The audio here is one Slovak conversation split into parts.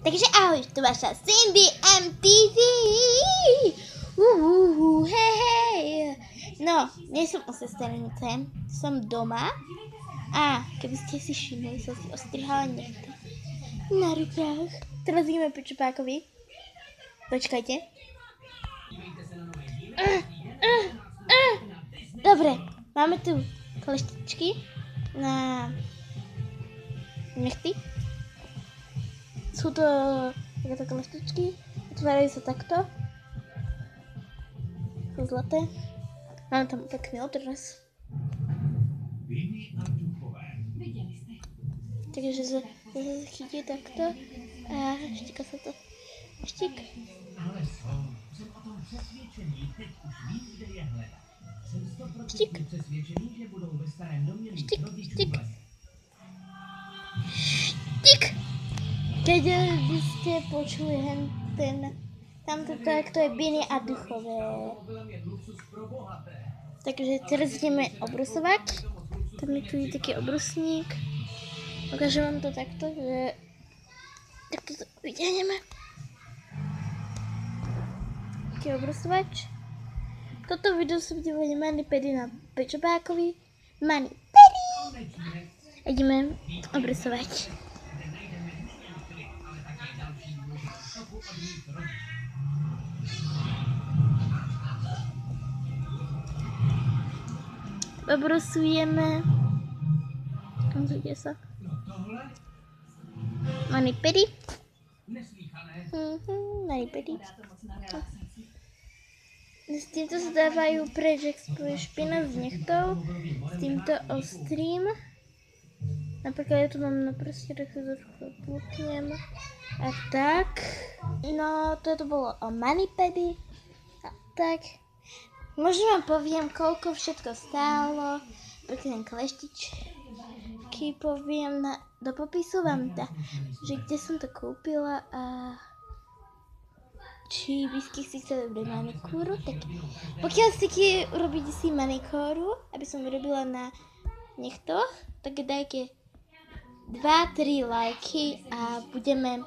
Takže ahoj, to vaša Cindy MTV. Hej. No, nie som u sesternice, som doma. A keby ste si všimli, som si ostrihala nechty na rukách. Teraz ideme po Čupákovi. Počkajte. Dobre, máme tu kleštičky na nechty. Sú to takéto kleštičky, otvárajú sa takto. Sú zlaté. Máme tam pekný odraz. Takže sa chytí takto a štíka sa to. Štík. Štík. Štík, štík. Štík. Keď by ste počuli tamto to je bienie a duchové. Takže teraz ideme obrusovať. Tam je tu taký obrusník. Ukážem vám to takto, že takto to vyťahneme. Taký obrusovač. Toto video sa bude volať Mani-pedi na Čupákovi. Mani-pedi! Ideme obrusovať. Obrusujeme. Pozrite sa. Mani-pedi. Mani-pedi. S týmto sa dávajú preč, ak spôj špina z nechtov. S týmto ostrým. Napríklad ja tu mám na prste, tak sa trošku pluknem. A tak. No, toto bolo o Mani-pedi. A tak. Možno vám poviem, koľko všetko stálo. Pretože ten kleštičky poviem do popisu vám že kde som to kúpila a či by ste si chceli urobiť manikúru, tak pokiaľ chcete urobiť si manikúru, aby som urobila na nechtoch, tak dajte 2-3 lajky a budeme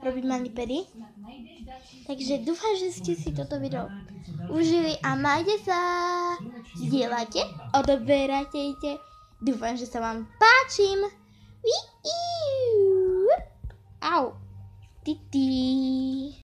robiť mani-pedi. Takže dúfam, že ste si toto video užili a majte sa, zdieľajte, odoberajte. Dúfam, že sa vám páčim. Au. Titi.